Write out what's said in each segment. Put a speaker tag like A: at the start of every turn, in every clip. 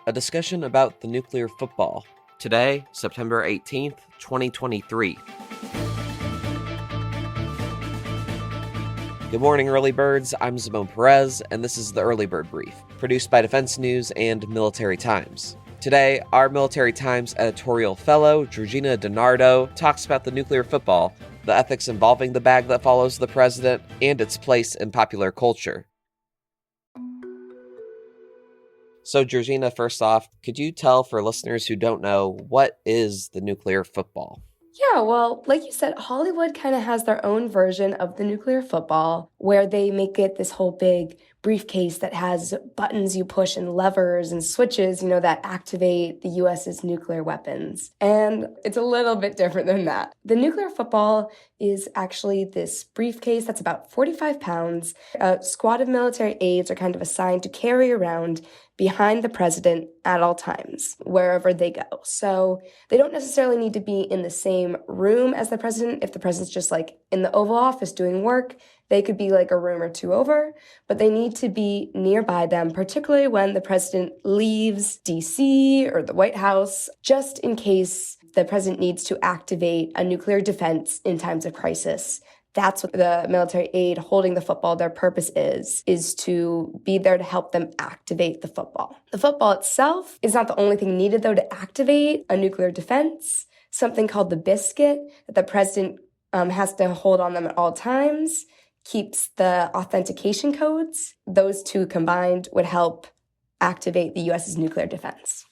A: a discussion about the nuclear football. Today, September 18th, 2023. Good morning, early birds. I'm Simone Perez, and this is the Early Bird Brief, produced by Defense News and Military Times. Today, our Military Times editorial fellow, Georgina DiNardo, talks about the nuclear football, the ethics involving the bag that follows the president, and its place in popular culture. So, Georgina, first off, could you tell for listeners who don't know, what is the nuclear football?
B: Yeah, well, like you said, Hollywood kind of has their own version of the nuclear football where they make it this whole big briefcase that has buttons you push and levers and switches, that activate the US's nuclear weapons. And it's a little bit different than that. The nuclear football is actually this briefcase that's about 45 pounds. A squad of military aides are kind of assigned to carry around behind the president at all times, wherever they go. So they don't necessarily need to be in the same room as the president. If the president's just like in the Oval Office doing work, they could be like a room or two over, but they need to be nearby them, particularly when the president leaves DC or the White House, just in case the president needs to activate a nuclear defense in times of crisis. That's what the military aide holding the football, their purpose is to be there to help them activate the football. The football itself is not the only thing needed, though, to activate a nuclear defense. Something called the biscuit that the president has to hold on them at all times keeps the authentication codes. Those two combined would help activate the U.S.'s nuclear defense.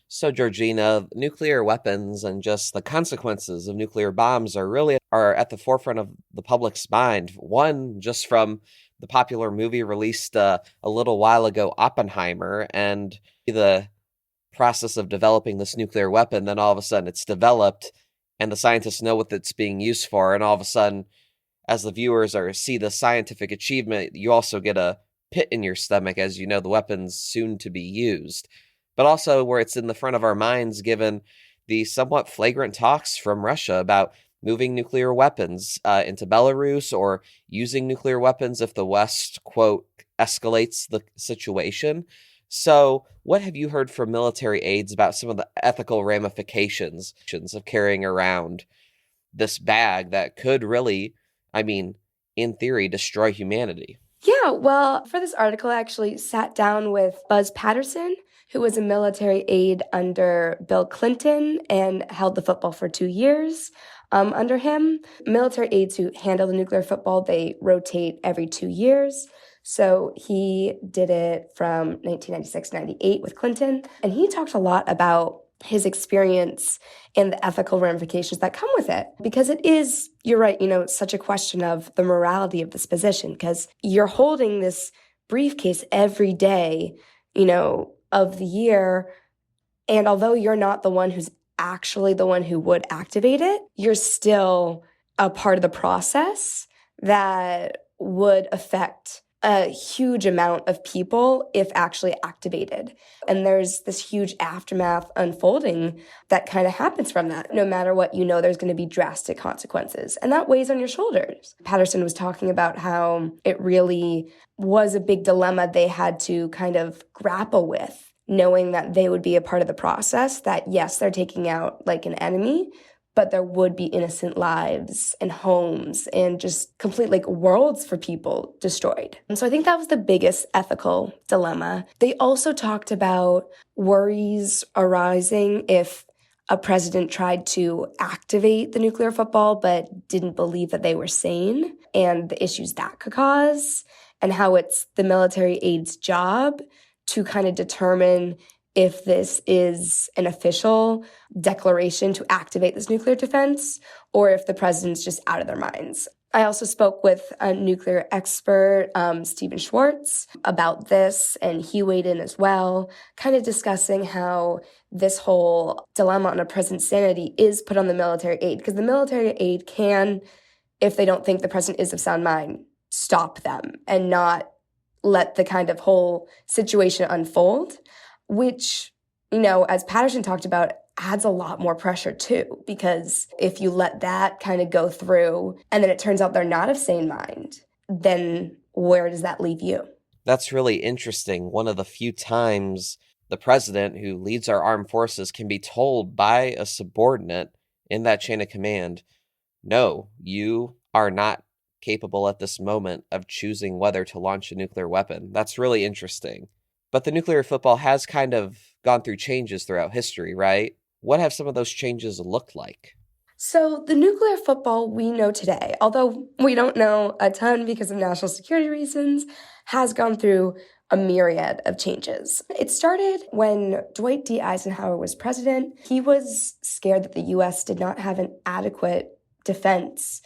A: So, Georgina, nuclear weapons and just the consequences of nuclear bombs are at the forefront of the public's mind. One, just from the popular movie released a little while ago, Oppenheimer, and the process of developing this nuclear weapon. Then all of a sudden it's developed and the scientists know what it's being used for. And all of a sudden, as the viewers see the scientific achievement, you also get a pit in your stomach as you know the weapon's soon to be used. But also where it's in the front of our minds given the somewhat flagrant talks from Russia about moving nuclear weapons into Belarus or using nuclear weapons if the West, quote, escalates the situation. So what have you heard from military aides about some of the ethical ramifications of carrying around this bag that could really, in theory, destroy humanity?
B: Yeah, well, for this article, I actually sat down with Buzz Patterson, who was a military aide under Bill Clinton and held the football for 2 years under him. Military aides who handle the nuclear football, they rotate every 2 years. So he did it from 1996-98 with Clinton. And he talked a lot about his experience and the ethical ramifications that come with it. Because it is, you're right, such a question of the morality of this position. Because you're holding this briefcase every day, of the year. And although you're not the one who's actually the one who would activate it, you're still a part of the process that would affect a huge amount of people if actually activated. And there's this huge aftermath unfolding that kind of happens from that. No matter what, there's going to be drastic consequences. And that weighs on your shoulders. Patterson was talking about how it really was a big dilemma they had to kind of grapple with, knowing that they would be a part of the process, that yes, they're taking out like an enemy, but there would be innocent lives and homes and just complete worlds for people destroyed. And so I think that was the biggest ethical dilemma. They also talked about worries arising if a president tried to activate the nuclear football but didn't believe that they were sane, and the issues that could cause, and how it's the military aide's job to kind of determine if this is an official declaration to activate this nuclear defense or if the president's just out of their minds. I also spoke with a nuclear expert, Stephen Schwartz, about this, and he weighed in as well, kind of discussing how this whole dilemma on a president's sanity is put on the military aide, because the military aide can, if they don't think the president is of sound mind, stop them and not let the kind of whole situation unfold, which, as Patterson talked about, adds a lot more pressure too, because if you let that kind of go through and then it turns out they're not of sane mind, then where does that leave you?
A: That's really interesting. One of the few times The president, who leads our armed forces, can be told by a subordinate in that chain of command, no, you are not capable at this moment of choosing whether to launch a nuclear weapon. That's really interesting. But the nuclear football has kind of gone through changes throughout history, right? What have some of those changes looked like?
B: So the nuclear football we know today, although we don't know a ton because of national security reasons, has gone through a myriad of changes. It started when Dwight D. Eisenhower was president. He was scared that the U.S. did not have an adequate defense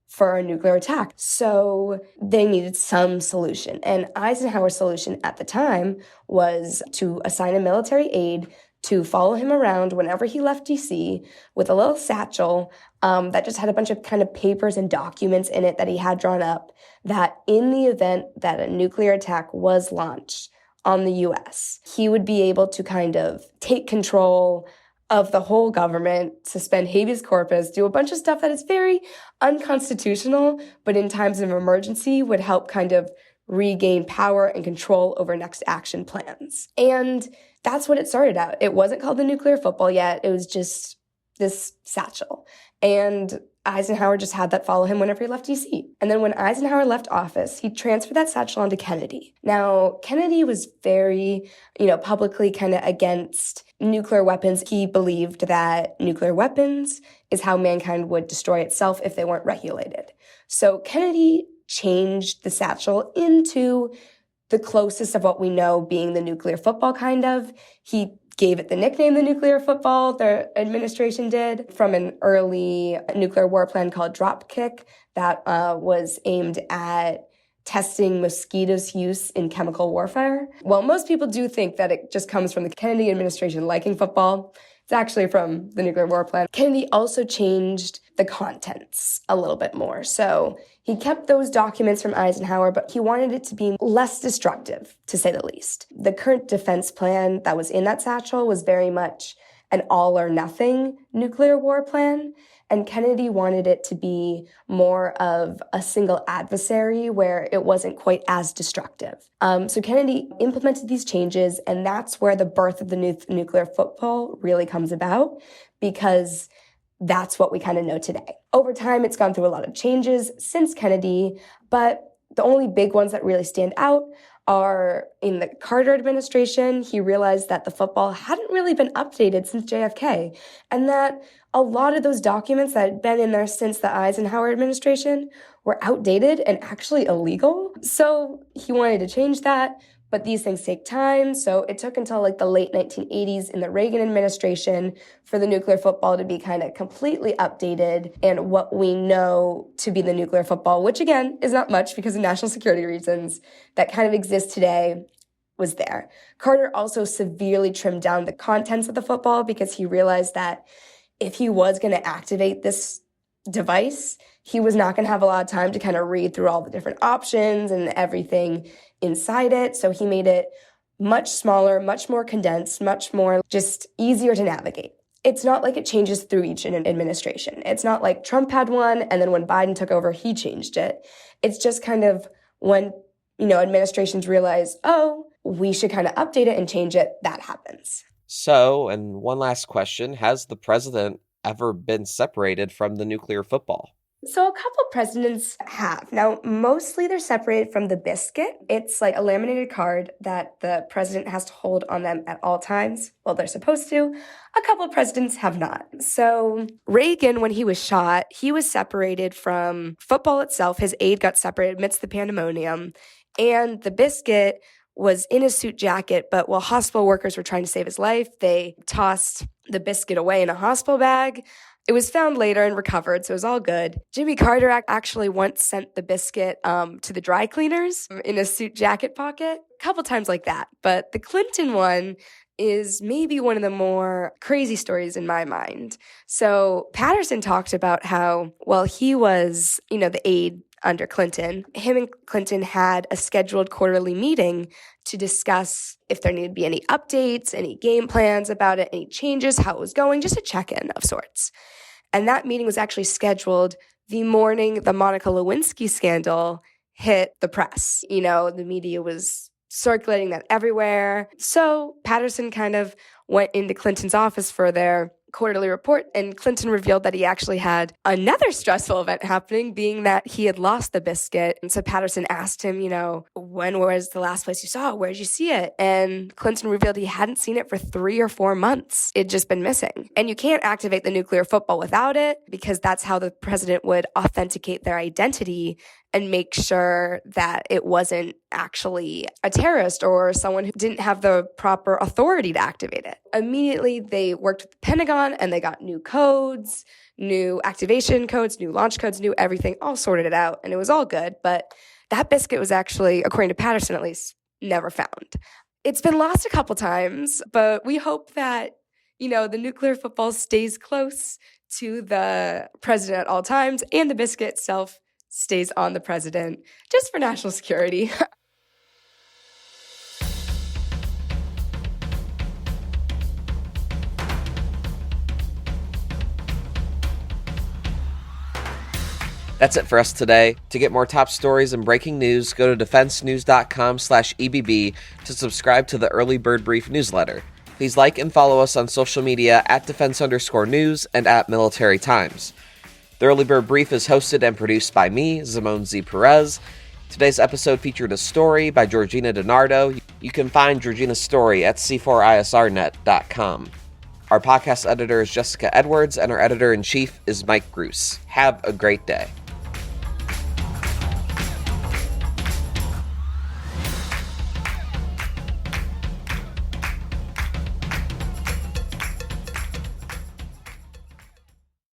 B: for a nuclear attack. So they needed some solution. And Eisenhower's solution at the time was to assign a military aide to follow him around whenever he left D.C. with a little satchel that just had a bunch of kind of papers and documents in it that he had drawn up, that in the event that a nuclear attack was launched on the U.S., he would be able to kind of take control of the whole government, suspend habeas corpus, do a bunch of stuff that is very unconstitutional, but in times of emergency would help kind of regain power and control over next action plans. And that's what it started out. It wasn't called the nuclear football yet. It was just this satchel. And Eisenhower just had that follow him whenever he left D.C. And then when Eisenhower left office, he transferred that satchel onto Kennedy. Now, Kennedy was very, publicly kind of against nuclear weapons. He believed that nuclear weapons is how mankind would destroy itself if they weren't regulated. So Kennedy changed the satchel into the closest of what we know being the nuclear football, kind of. He gave it the nickname the nuclear football, the administration did, from an early nuclear war plan called Dropkick that was aimed at testing mosquitoes' use in chemical warfare. Well, most people do think that it just comes from the Kennedy administration liking football. It's actually from the nuclear war plan. Kennedy also changed the contents a little bit more. So he kept those documents from Eisenhower, but he wanted it to be less destructive, to say the least. The current defense plan that was in that satchel was very much an all or nothing nuclear war plan. And Kennedy wanted it to be more of a single adversary where it wasn't quite as destructive. So Kennedy implemented these changes, and that's where the birth of the nuclear football really comes about, because that's what we kind of know today. Over time, it's gone through a lot of changes since Kennedy, but the only big ones that really stand out are in the Carter administration. He realized that the football hadn't really been updated since JFK, and that a lot of those documents that had been in there since the Eisenhower administration were outdated and actually illegal. So he wanted to change that, but these things take time. So it took until like the late 1980s in the Reagan administration for the nuclear football to be kind of completely updated and what we know to be the nuclear football, which again is not much because of national security reasons, that kind of exists today, was there. Carter also severely trimmed down the contents of the football because he realized that if he was going to activate this device, he was not going to have a lot of time to kind of read through all the different options and everything inside it. So he made it much smaller, much more condensed, much more just easier to navigate. It's not like it changes through each administration. It's not like Trump had one, and then when Biden took over, he changed it. It's just kind of when, administrations realize, oh, we should kind of update it and change it, that happens.
A: So, and one last question, has the president ever been separated from the nuclear football?
B: So a couple presidents have. Now, mostly they're separated from the biscuit. It's like a laminated card that the president has to hold on them at all times. Well, they're supposed to. A couple of presidents have not. So Reagan, when he was shot, he was separated from football itself. His aide got separated amidst the pandemonium. And the biscuit was in his suit jacket, but while hospital workers were trying to save his life, they tossed the biscuit away in a hospital bag. It was found later and recovered, so it was all good. Jimmy Carter actually once sent the biscuit to the dry cleaners in a suit jacket pocket. A couple times like that. But the Clinton one is maybe one of the more crazy stories in my mind. So Patterson talked about how, while he was, the aide under Clinton, him and Clinton had a scheduled quarterly meeting to discuss if there needed to be any updates, any game plans about it, any changes, how it was going, just a check-in of sorts. And that meeting was actually scheduled the morning the Monica Lewinsky scandal hit the press. The media was circulating that everywhere. So Patterson kind of went into Clinton's office for their quarterly report, and Clinton revealed that he actually had another stressful event happening, being that he had lost the biscuit. And so Patterson asked him, when was the last place you saw it? Where did you see it? And Clinton revealed he hadn't seen it for 3 or 4 months. It'd just been missing. And you can't activate the nuclear football without it, because that's how the president would authenticate their identity and make sure that it wasn't actually a terrorist or someone who didn't have the proper authority to activate it. Immediately, they worked with the Pentagon and they got new codes, new activation codes, new launch codes, new everything, all sorted it out, and it was all good. But that biscuit was actually, according to Patterson at least, never found. It's been lost a couple times, but we hope that, the nuclear football stays close to the president at all times, and the biscuit itself stays on the president, just for national security.
A: That's it for us today. To get more top stories and breaking news, go to defensenews.com/EBB to subscribe to the Early Bird Brief newsletter. Please like and follow us on social media at @defense_news and @Military Times. The Early Bird Brief is hosted and produced by me, Zimone Z. Perez. Today's episode featured a story by Georgina DiNardo. You can find Georgina's story at c4isrnet.com. Our podcast editor is Jessica Edwards, and our editor-in-chief is Mike Gruss. Have a great day.